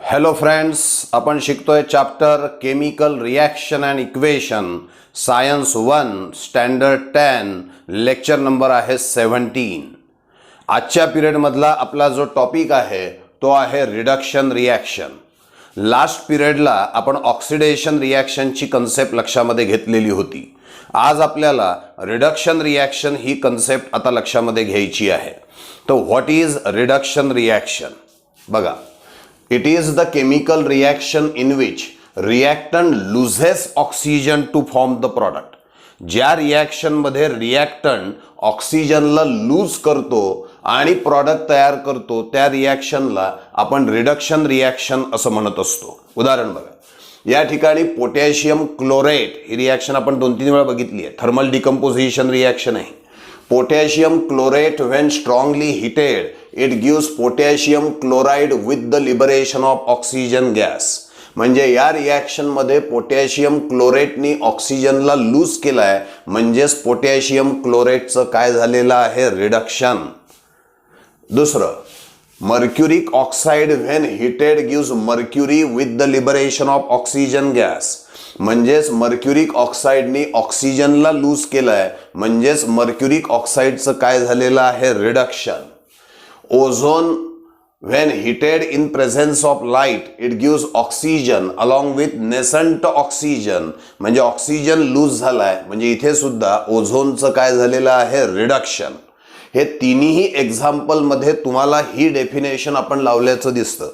Hello friends, आपण शिकतोय chapter chemical reaction and equation science 1 standard 10 lecture number आहे 17. आजच्या पिरियडमधला आपला जो टॉपिक आहे तो आहे रिडक्शन रिॲक्शन. लास्ट पिरियडला आपण ऑक्सिडेशन रिॲक्शनची कन्सेप्ट लक्षामध्ये घेतलेली होती. आज आपल्याला रिडक्शन रिॲक्शन ही कन्सेप्ट आता लक्षामध्ये घ्यायची आहे. तर व्हॉट इज रिडक्शन रिॲक्शन? बघा, it is the chemical reaction in which reactant loses oxygen to form the product. ज्या रिॲक्शन मध्ये रिॲक्टंट ऑक्सिजनला लूज करतो आणि प्रॉडक्ट तयार करतो त्या रिॲक्शनला आपण रिडक्शन रिॲक्शन असं म्हणत असतो. उदाहरण बघा, या ठिकाणी पोटॅशियम क्लोराइड ही रिॲक्शन आपण 2-3 वेळा बघितली आहे. थर्मल डिकम्पोजिशन रिॲक्शन आहे. Potassium chlorate when strongly heated, it gives potassium chloride with the liberation of oxygen gas. म्हणजे या रिॲक्शन मध्ये पोटॅशियम क्लोरेटनी ऑक्सिजनला लूज केलाय, म्हणजेच पोटॅशियम क्लोरेटचं काय झालेलं आहे? रिडक्शन. दुसरं, mercuric oxide when heated gives mercury with the liberation of oxygen gas. म्हणजेच मर्क्युरिक ऑक्साइडनी ऑक्सिजनला लूज केलाय, म्हणजेच मर्क्युरिक ऑक्साइडचं काय झालेलं आहे? Reduction. Ozone when heated in presence of light it gives oxygen along with nascent oxygen. म्हणजे ऑक्सिजन लूज झालाय, म्हणजे इथे सुद्धा ओझोनचं काय झालेलं आहे? रिडक्शन. हे तिन्ही एक्झाम्पल मध्ये तुम्हाला ही डेफिनेशन आपण लावल्याचं दिसतं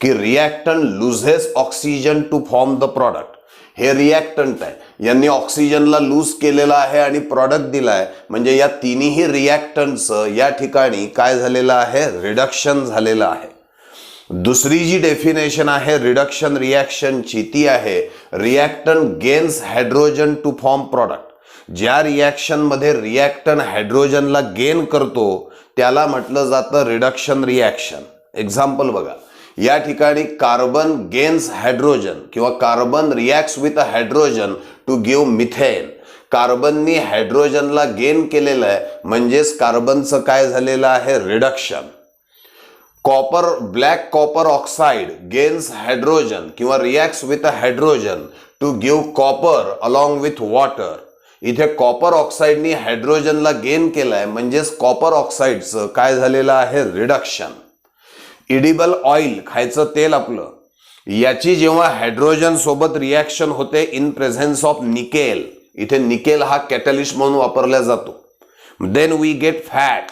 की reactant loses oxygen to form the product. हे रिॲक्टंट आहे, यांनी ऑक्सिजनला लूज केलेला आहे आणि प्रॉडक्ट दिलाय, म्हणजे या तिन्ही रिॲक्टंटचं या ठिकाणी काय झालेलं आहे? रिडक्शन झालेलं आहे. दुसरी जी डेफिनेशन आहे रिडक्शन रिॲक्शनची ती आहे reactant gains hydrogen two form product. ज्या रिॲक्शन मध्ये रिॲक्टंट हायड्रोजनला गेन करतो त्याला म्हटलं जातं रिडक्शन रिॲक्शन. एक्झाम्पल बघा, या ठिकाणी कार्बन गेन्स हायड्रोजन किंवा carbon reacts with hydrogen to give methane. कार्बननी हायड्रोजनला गेन केलेलं आहे, म्हणजेच कार्बनचं काय झालेलं आहे? Reduction. Copper black copper oxide gains hydrogen किंवा reacts with hydrogen to give copper along with water. इथे कॉपर ऑक्साइडनी हायड्रोजनला गेन केलाय, म्हणजेच कॉपर ऑक्साइडचं काय झालेलं आहे? रिडक्शन. इडिबल ऑइल, खायचं तेल आपलं, याची जेव्हा हायड्रोजन सोबत रिॲक्शन होते इन प्रेझेन्स ऑफ निकेल, इथे निकेल हा कॅटलिस्ट म्हणून वापरला जातो, then we get fat.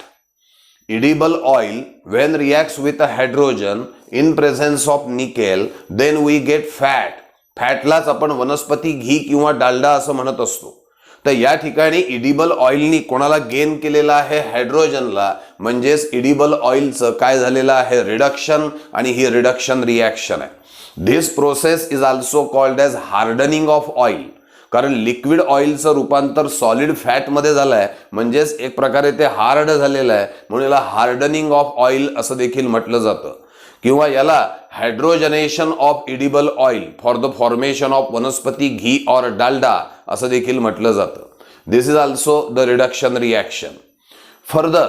Edible oil when reacts with hydrogen in presence of nickel then we get fat. फॅटलाच आपण वनस्पती घी किंवा डालडा असं म्हणत असतो. तर या ठिकाणी इडिबल ऑइलनी कोणाला गेन केलेला आहे? हायड्रोजनला, म्हणजेच इडिबल ऑइलचं काय झालेलं आहे? रिडक्शन. आणि ही रिडक्शन रिॲक्शन आहे. This process is also called as hardening of oil. कारण लिक्विड ऑइलचं रूपांतर सॉलिड फॅटमध्ये झालंय, म्हणजेच एक प्रकारे ते हार्ड झालेलं आहे, म्हणून याला हार्डनिंग ऑफ ऑइल असं देखील म्हटलं जातं. किंवा याला hydrogenation of edible oil for the formation of vanaspati ghee और डालडा असं देखील म्हटलं जातं. This is also the reduction reaction. Further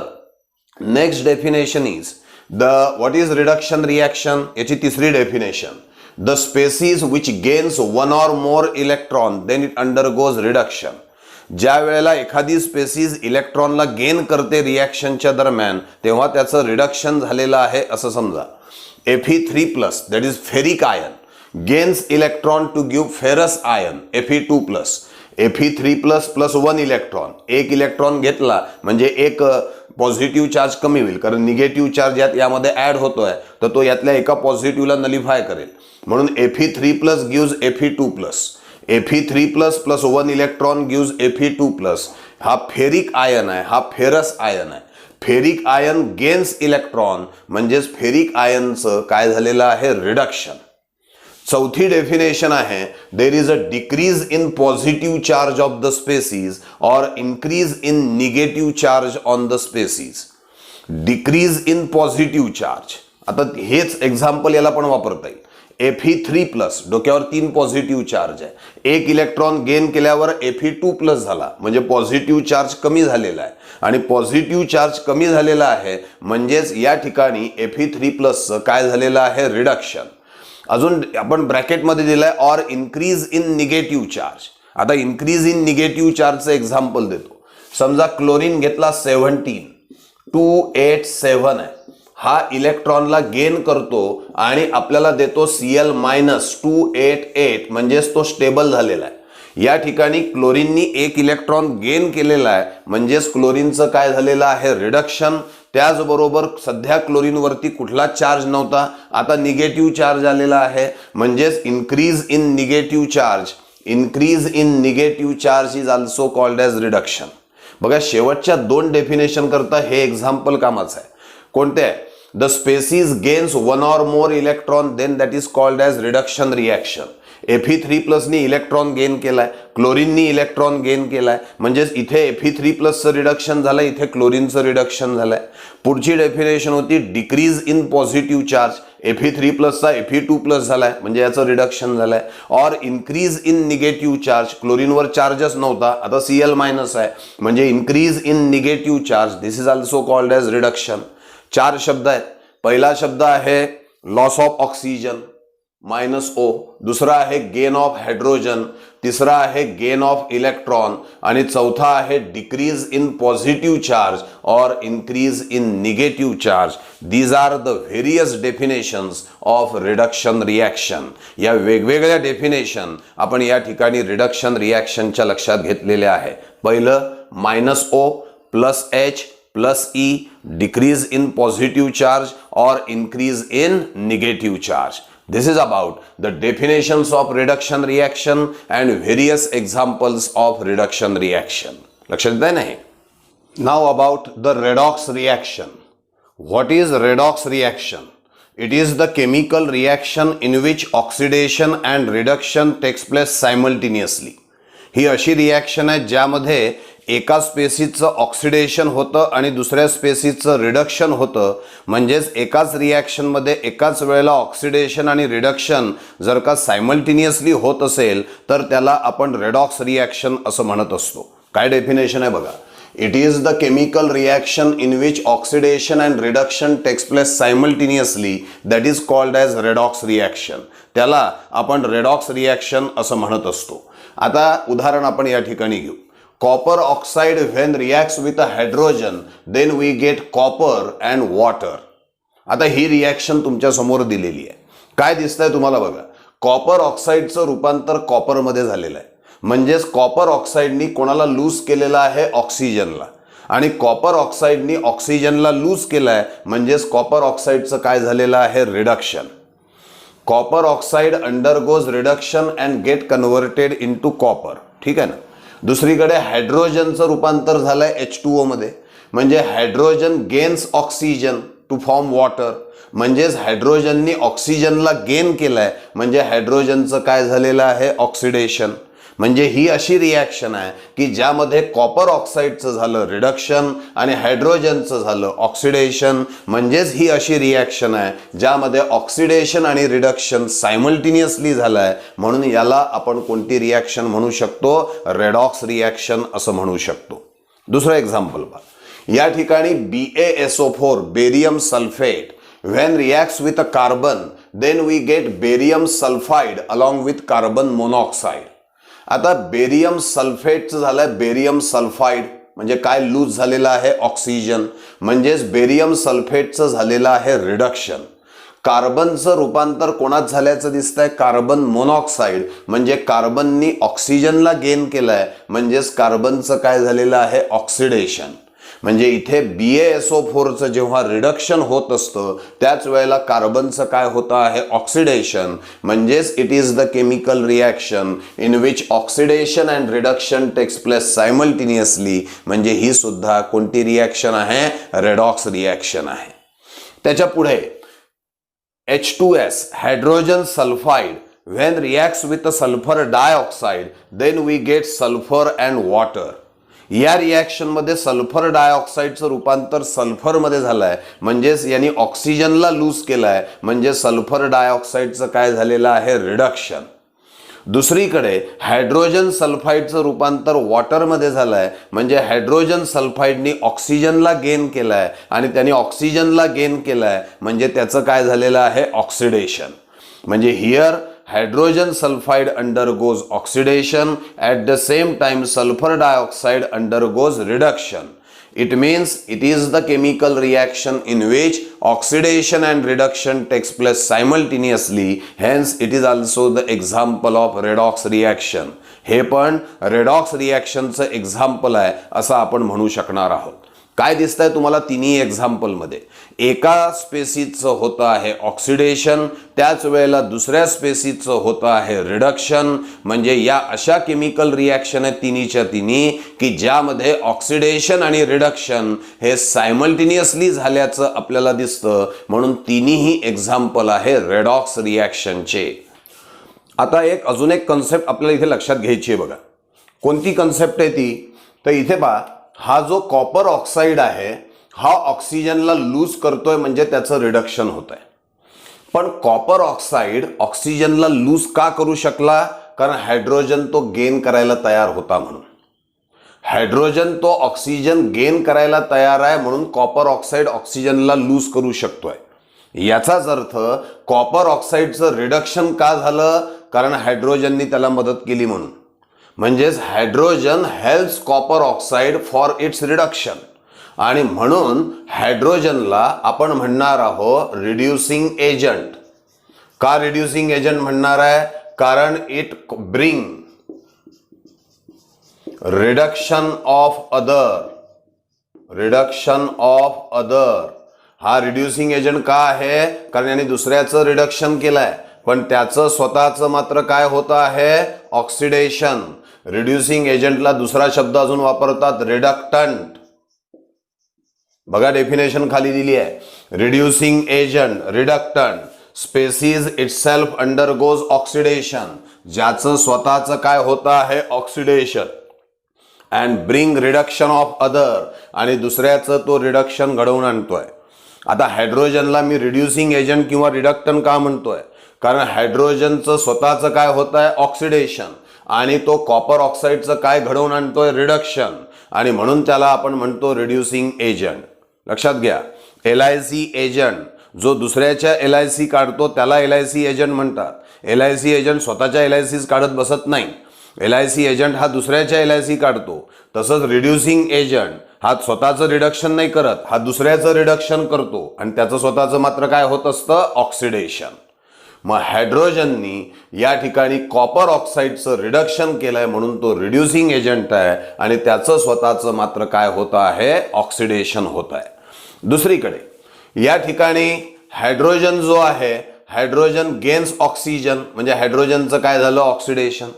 next definition is the what is reduction reaction. याची तिसरी definition, the species which gains one or more electron then it undergoes reduction. ज्या वेळेला एखादी स्पेसीज इलेक्ट्रॉनला गेन करते रिॲक्शनच्या दरम्यान तेव्हा त्याचं रिडक्शन झालेलं आहे असं समजा. Fe3+ that is ferric ion gains electron to give ferrous ion Fe2+. Fe3+ plus 1 electron, एक इलेक्ट्रॉन घेतला म्हणजे एक पॉझिटिव्ह चार्ज कमी होईल, कारण निगेटिव्ह चार्ज यामध्ये ऍड होतोय, तर तो यातल्या एका पॉझिटिव्हला नलिफाय करेल. म्हणून Fe3+ gives Fe2+. Fe3+ plus 1 electron gives Fe2+. हा फेरिक आयन आहे, हा फेरस आयन आहे. फेरिक आयन गेन्स इलेक्ट्रॉन, म्हणजेच फेरिक आयनचं काय झालेलं आहे? रिडक्शन. चौथी डेफिनेशन आहे there is a decrease in positive charge of the species और increase in negative charge on the species. Decrease in positive charge, आता हेच एक्झाम्पल याला पण वापरता येईल. Fe3+, डोक्यावर 3 पॉझिटिव्ह चार्ज आहे, एक इलेक्ट्रॉन गेन केल्यावर Fe2+ झाला, म्हणजे पॉझिटिव्ह चार्ज कमी झालेला आहे. आणि पॉझिटिव्ह चार्ज कमी झालेला आहे, म्हणजेच या ठिकाणी Fe3+ काय झालेलं आहे? रिडक्शन. अजून आपण ब्रॅकेटमध्ये दिलाय or increase in negative charge. आता इन्क्रीज इन निगेटिव्ह चार्जचं एक्झाम्पल देतो. समजा क्लोरीन घेतला 17, 287 आहे, हा इलेक्ट्रॉनला गेन करतो आणि आपल्याला देतो Cl मायनस 288, म्हणजेच तो स्टेबल झालेला आहे. या ठिकाणी क्लोरीननी एक इलेक्ट्रॉन गेन केलेला आहे, म्हणजेच क्लोरीनचं काय झालेलं आहे, रिडक्शन. त्याचबरोबर सध्या क्लोरीनवरती कुठला चार्ज नव्हता, आता निगेटिव्ह चार्ज आलेला आहे, म्हणजेच increase in negative charge. Increase in negative charge is also called as reduction. बघा शेवटच्या 2 डेफिनेशन करता हे एक्झाम्पल कामाचं आहे. कोणते आहे? The species gains 1 or more electron, then that is called as reduction reaction. Fe3+ नी इलेक्ट्रॉन गेन केलाय, क्लोरीननी इलेक्ट्रॉन गेन केलाय, म्हणजेच इथे Fe3+ रिडक्शन झालंय, इथे क्लोरीनचं रिडक्शन झालंय. पुढची डेफिनेशन होती decrease in positive charge. Fe3+ चा Fe2+ झालाय, म्हणजे याचं रिडक्शन झालंय. Or increase in negative charge. क्लोरीनवर चार्जच नव्हता, आता Cl मायनस आहे, म्हणजे increase in negative charge. This is also called as reduction. 4 शब्द आहेत. पहिला शब्द आहे लॉस ऑफ ऑक्सिजन -O, दुसरा आहे गेन ऑफ हायड्रोजन, तिसरा आहे गेन ऑफ इलेक्ट्रॉन आणि चौथा आहे डिक्रीज इन पॉझिटिव्ह चार्ज और increase in negative charge. These are the various definitions of reduction reaction. या वेगवेगळ्या डेफिनेशन आपण या ठिकाणी रिडक्शन रिॲक्शनच्या लक्षात घेतलेल्या आहे. पहिलं -O + H + E, decrease in positive charge और increase in negative charge. This is about the definitions of reduction reaction and various examples of reduction reaction. लक्षात येतंय ना हे? Now about the redox reaction. What is redox reaction? It is the chemical reaction in which oxidation and reduction takes place simultaneously. ही अशी reaction आहे ज्यामध्ये एका स्पेसीचं oxidation होतं आणि दुसऱ्या स्पेसीचं रिडक्शन होतं. म्हणजेच एकाच रिॲक्शनमध्ये एकाच वेळेला ऑक्सिडेशन आणि रिडक्शन जर का सायमल्टेनियसली होत असेल तर त्याला आपण रेडॉक्स रिॲक्शन असं म्हणत असतो. काय डेफिनेशन आहे बघा. It is the chemical reaction in which oxidation and reduction takes place simultaneously, that is called as redox reaction. त्याला आपण रेडॉक्स रिॲक्शन असं म्हणत असतो. आता उदाहरण आपण या ठिकाणी घेऊ. Copper oxide when reacts with a hydrogen, then we get copper and water. आता ही रिॲक्शन तुमच्या समोर दिलेली आहे. काय दिसतंय तुम्हाला बघा. कॉपर ऑक्साईडचं रूपांतर कॉपरमध्ये झालेलं आहे, म्हणजेच कॉपर ऑक्साईडनी कोणाला लूज केलेला आहे, ऑक्सिजनला, आणि कॉपर ऑक्साईडनी ऑक्सिजनला लूज केलाय, म्हणजेच कॉपर ऑक्साईडचं काय झालेलं आहे, reduction. Copper oxide undergoes reduction and get converted into copper. ठीक आहे ना. दुसरीकडे हायड्रोजनचं रूपांतर झालंय H2O मध्ये, म्हणजे hydrogen gains oxygen to form water, म्हणजेच हायड्रोजननी ऑक्सिजनला गेन केलाय, म्हणजे हायड्रोजनचं काय झालेलं आहे, ऑक्सिडेशन. म्हणजे ही अशी रिॲक्शन आहे की ज्यामध्ये कॉपर ऑक्साईडचं झालं रिडक्शन आणि हायड्रोजनचं झालं ऑक्सिडेशन. म्हणजेच ही अशी रिॲक्शन आहे ज्यामध्ये ऑक्सिडेशन आणि रिडक्शन सायमल्टेनियसली झालं आहे, म्हणून याला आपण कोणती रिॲक्शन म्हणू शकतो, रेडॉक्स रिॲक्शन असं म्हणू शकतो. दुसरं एक्झाम्पल पहा. या ठिकाणी BaSO4 barium sulphate when reacts with a carbon, then we get barium sulfide along with carbon monoxide. आता बेरियम सल्फेटचं झालंय बेरियम सल्फाइड, म्हणजे काय लूज झालेलं आहे, ऑक्सिजन, म्हणजेच बेरियम सल्फेटचं झालेलं आहे रिडक्शन. कार्बनचं रूपांतर कोणात झाल्याचं दिसतंय, कार्बन मोनॉक्साईड, म्हणजे कार्बननी ऑक्सिजनला गेन केलंय, म्हणजेच कार्बनचं काय झालेलं आहे, ऑक्सिडेशन. म्हणजे इथे BaSO4चं जेव्हा रिडक्शन होत असतं त्याच वेळेला कार्बनचं काय होतं आहे, ऑक्सिडेशन. म्हणजेच it is the chemical reaction in which oxidation and reduction takes place simultaneously, म्हणजे ही सुद्धा कोणती रिॲक्शन आहे, रेडॉक्स रिॲक्शन आहे. त्याच्या पुढे H2S hydrogen sulphide when reacts with sulphur dioxide, then we get sulphur and water. या रिॲक्शनमध्ये सल्फर डायऑक्साईडचं रूपांतर सल्फरमध्ये झालंय, म्हणजेच यांनी ऑक्सिजनला लूज केलाय, म्हणजे सल्फर डायऑक्साईडचं काय झालेलं आहे, रिडक्शन. दुसरीकडे हायड्रोजन सल्फाइडचं रूपांतर वॉटरमध्ये झालंय, म्हणजे हायड्रोजन सल्फाइडनी ऑक्सिजनला गेन केलाय आणि त्यांनी ऑक्सिजनला गेन केलाय, म्हणजे त्याचं काय झालेलं आहे, ऑक्सिडेशन. म्हणजे here hydrogen sulphide undergoes oxidation, at the same time sulphur dioxide undergoes reduction. It means it is the chemical reaction in which oxidation and reduction takes place simultaneously. Hence, it is also the example of redox reaction. हे पण redox reaction चं example आहे असं आपण म्हणू शकणार आहोत. काय दिसतंय तुम्हाला तिन्ही एक्झाम्पल मध्ये? एका स्पेसीजचं होतं आहे ऑक्सिडेशन, त्याच वेळेला दुसऱ्या स्पेसीजचं होतं आहे रिडक्शन. म्हणजे या अशा केमिकल रिॲक्शन आहेत तिन्हीच्या तिन्ही की ज्यामध्ये ऑक्सिडेशन आणि रिडक्शन हे सायमल्टेनियसली झाल्याचं आपल्याला दिसतं. म्हणून तिन्हीही एक्झाम्पल आहे रेडॉक्स रिॲक्शनचे. आता अजून एक कन्सेप्ट आपल्याला इथे लक्षात घ्यायची आहे बघा. कोणती कन्सेप्ट आहे ती? तर इथे पहा, हा जो कॉपर ऑक्साईड आहे हा ऑक्सिजनला लूज करतोय म्हणजे त्याचं रिडक्शन होत आहे. पण कॉपर ऑक्साईड ऑक्सिजनला लूज का करू शकला? कारण हायड्रोजन तो गेन करायला तयार होता म्हणून. हायड्रोजन तो ऑक्सिजन गेन करायला तयार आहे म्हणून कॉपर ऑक्साईड ऑक्सिजनला लूज करू शकतोय. याचाच अर्थ कॉपर ऑक्साईडचं रिडक्शन का झालं? कारण हायड्रोजननी त्याला मदत केली म्हणून. म्हणजेच hydrogen helps copper oxide for its reduction. आणि म्हणून हायड्रोजनला आपण म्हणणार आहोत रिड्युसिंग एजंट. का रिड्युसिंग एजंट म्हणणार आहे? कारण it bring reduction of other. हा रिड्युसिंग एजंट का आहे? कारण याने दुसऱ्याचं रिडक्शन केलंय पण त्याचं स्वतःचं मात्र काय होतं आहे? ऑक्सिडेशन. रिड्युसिंग एजंटला दुसरा शब्द अजून वापरतात, रिडक्टंट. बघा डेफिनेशन खाली दिली आहे. Reducing agent, reductant, species itself undergoes oxidation, ज्याचं स्वतःचं काय होतं आहे? Oxidation. And bring reduction of other, आणि दुसऱ्याचं तो रिडक्शन घडवून आणतोय. आता हायड्रोजनला मी रिड्युसिंग एजंट किंवा रिडक्टंट का म्हणतोय? कारण हायड्रोजनचं स्वतःचं काय होत आहे? ऑक्सिडेशन. आणि तो कॉपर ऑक्साईडचं काय घडवून आणतोय? रिडक्शन. आणि म्हणून त्याला आपण म्हणतो रिड्युसिंग एजंट. लक्षात घ्या, LIC एजंट जो दुसऱ्याच्या LIC काढतो त्याला LIC एजंट म्हणतात. LIC एजंट स्वतःच्या LICs काढत बसत नाही. LIC एजंट हा दुसऱ्याच्या LIC काढतो. तसंच रिड्युसिंग एजंट हा स्वतःचं रिडक्शन नाही करत, हा दुसऱ्याचं रिडक्शन करतो आणि त्याचं स्वतःचं मात्र काय होत असतं? ऑक्सिडेशन. मग हायड्रोजननी या ठिकाणी कॉपर ऑक्साईडचं रिडक्शन केलंय म्हणून तो रिड्युसिंग एजंट आहे आणि त्याचं स्वतःचं मात्र काय होत आहे? ऑक्सिडेशन होत आहे. दुसरीकडे या ठिकाणी हायड्रोजन जो आहे, हायड्रोजन गेन्स ऑक्सिजन, म्हणजे हायड्रोजनचं काय झालं? ऑक्सिडेशन.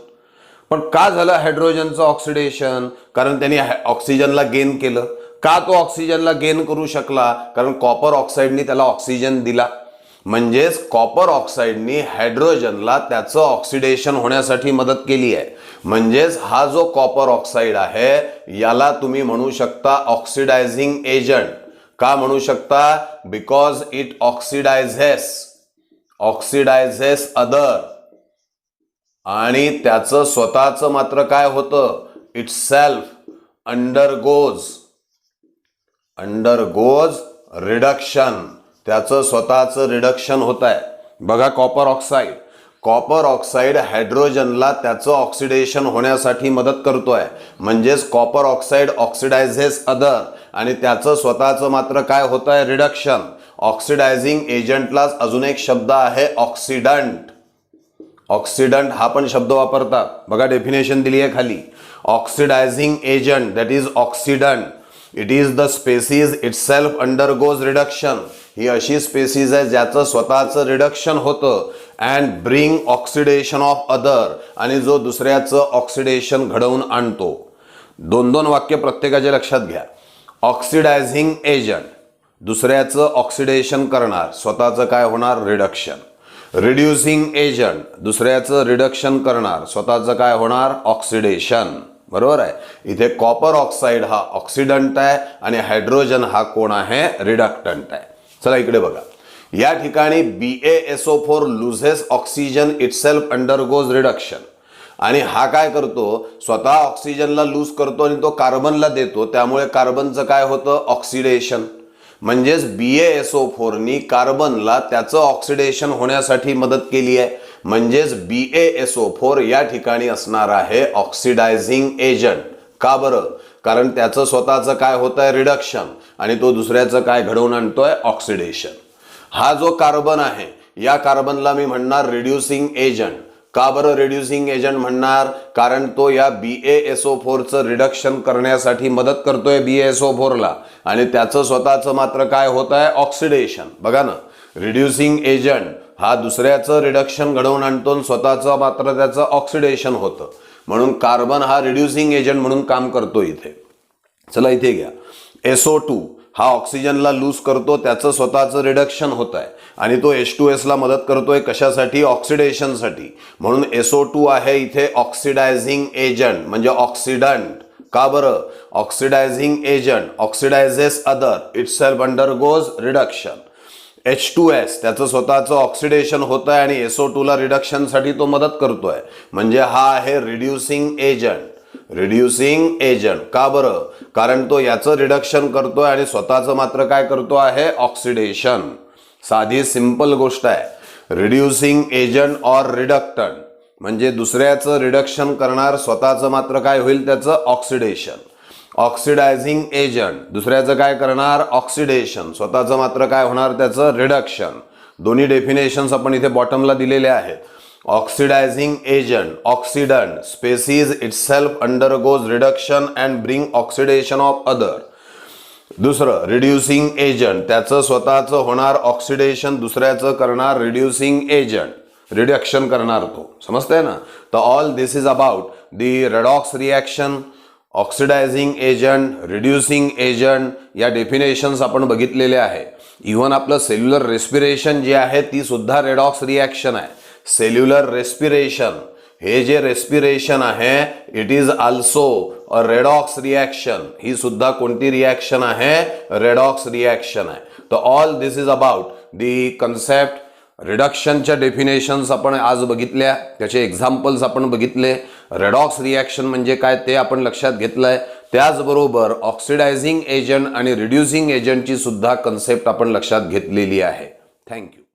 पण का झालं हायड्रोजनचं ऑक्सिडेशन? कारण त्यांनी ऑक्सिजनला गेन केलं. का तो ऑक्सिजनला गेन करू शकला? कारण कॉपर ऑक्साईडनी त्याला ऑक्सिजन दिला. म्हणजेच कॉपर ऑक्साईडनी हायड्रोजनला त्याचं ऑक्सिडेशन होण्यासाठी मदत केली आहे. म्हणजेच हा जो कॉपर ऑक्साईड आहे याला तुम्ही म्हणू शकता ऑक्सिडायझिंग एजंट. का म्हणू शकता? बिकॉज इट ऑक्सिडायझेस अदर, आणि त्याचं स्वतःचं मात्र काय होतं? It self undergoes reduction. त्याचं स्वतःचं रिडक्शन होत आहे. बघा कॉपर ऑक्साईड हायड्रोजनला त्याचं ऑक्सिडेशन होण्यासाठी मदत करतोय. म्हणजेच कॉपर ऑक्साईड ऑक्सिडायझेस अदर आणि त्याचं स्वतःचं मात्र काय होत आहे? रिडक्शन. ऑक्सिडायझिंग एजंटलाच अजून एक शब्द आहे ऑक्सिडंट. ऑक्सिडंट हा पण शब्द वापरतात. बघा डेफिनेशन दिली आहे खाली. Oxidising agent that is oxidant. It is the species itself undergoes reduction. ही अशी स्पेसीज आहे ज्याचं स्वतःचं रिडक्शन होतं. And bring oxidation of other, आणि जो दुसऱ्याचं ऑक्सिडेशन घडवून आणतो. दोन वाक्य प्रत्येकाच्या लक्षात घ्या. ऑक्सिडायझिंग एजंट दुसऱ्याचं ऑक्सिडेशन करणार, स्वतःचं काय होणार? रिडक्शन. रिड्युसिंग एजंट दुसऱ्याचं रिडक्शन करणार, स्वतःचं काय होणार? ऑक्सिडेशन. बरोबर आहे. इथे कॉपर ऑक्साईड हा ऑक्सिडंट आहे आणि हायड्रोजन हा कोण आहे? रिडक्टंट आहे. चला इकडे बघा. या ठिकाणी BaSO4 loses oxygen itself undergoes reduction. आणि हा काय करतो? स्वतः ऑक्सिजनला लूज करतो आणि तो कार्बनला देतो. त्यामुळे कार्बनचं काय होतं? ऑक्सिडेशन. म्हणजेच BaSO4 नी कार्बनला त्याचं ऑक्सिडेशन होण्यासाठी मदत केली आहे. म्हणजेच BaSO4 या ठिकाणी असणार आहे ऑक्सिडायझिंग एजंट. का बरं? कारण त्याचं स्वतःचं काय होत आहे रिडक्शन आणि तो दुसऱ्याचं काय घडवून आणतोय ऑक्सिडेशन. हा जो कार्बन आहे या कार्बनला मी म्हणणार रिड्युसिंग एजंट. का बरं रिड्युसिंग एजंट म्हणणार? कारण तो या BaSO4चं रिडक्शन करण्यासाठी मदत करतोय BaSO4 ला आणि त्याचं स्वतःचं मात्र काय होत आहे ऑक्सिडेशन. बघा ना, रिड्युसिंग एजंट हा दुसऱ्याचं रिडक्शन घडवून आणतो, स्वतःचं मात्र त्याचं ऑक्सिडेशन होतं. म्हणून कार्बन हा रिड्युसिंग एजंट म्हणून काम करतो इथे. चला इथे घ्या, SO2 हा ऑक्सिजनला लूज करतो, त्याचं स्वतःचं रिडक्शन होत आहे आणि तो H2S ला मदत करतोय कशासाठी? ऑक्सिडेशनसाठी. म्हणून SO2 आहे इथे ऑक्सिडायझिंग एजंट म्हणजे ऑक्सिडंट. का बरं? Oxidising agent oxidises other, itself undergoes reduction. H2S त्याचं स्वतःचं ऑक्सिडेशन होत आहे आणि SO2 ला रिडक्शनसाठी तो मदत करतोय. म्हणजे हा आहे रिड्युसिंग एजंट. रिड्युसिंग एजंट का बरं? कारण तो याचं रिडक्शन करतोय आणि स्वतःचं मात्र काय करतो आहे ऑक्सिडेशन. साधी सिंपल गोष्ट आहे. रिड्युसिंग एजंट ऑर रिडक्टंट म्हणजे दुसऱ्याचं रिडक्शन करणार, स्वतःचं मात्र काय होईल त्याचं ऑक्सिडेशन. ऑक्सिडायझिंग एजंट दुसऱ्याचं काय करणार ऑक्सिडेशन, स्वतःचं मात्र काय होणार त्याचं रिडक्शन. दोन्ही डेफिनेशन्स आपण इथे बॉटमला दिलेले आहेत. Oxidising agent oxidant species itself undergoes reduction and bring oxidation of other. दुसरं रिड्युसिंग एजंट त्याचं स्वतःचं होणार ऑक्सिडेशन, दुसऱ्याचं करणार रिड्युसिंग एजंट रिडक्शन करणार तो. समजतंय ना? तर all this is about the redox reaction. Oxidizing agent, reducing agent या डेफिनेशन्स आपण बघितलेले आहे. इव्हन आपलं सेल्युलर रेस्पिरेशन जे आहे ती सुद्धा रेडॉक्स रिॲक्शन आहे. सेल्युलर रेस्पिरेशन हे जे रेस्पिरेशन आहे it is also a redox reaction. ही सुद्धा कोणती रिॲक्शन आहे? रेडॉक्स रिॲक्शन आहे. तर all this is about the concept. रिडक्शनच्या डेफिनेशन्स आपण आज बघितल्या, त्याचे एक्झाम्पल्स आपण बघितले. रेडॉक्स रिॲक्शन म्हणजे काय ते आपण लक्षात घेतलंय. त्याचबरोबर ऑक्सिडायझिंग एजंट आणि रिड्युसिंग एजंटची सुद्धा कन्सेप्ट आपण लक्षात घेतलेली आहे. थँक्यू.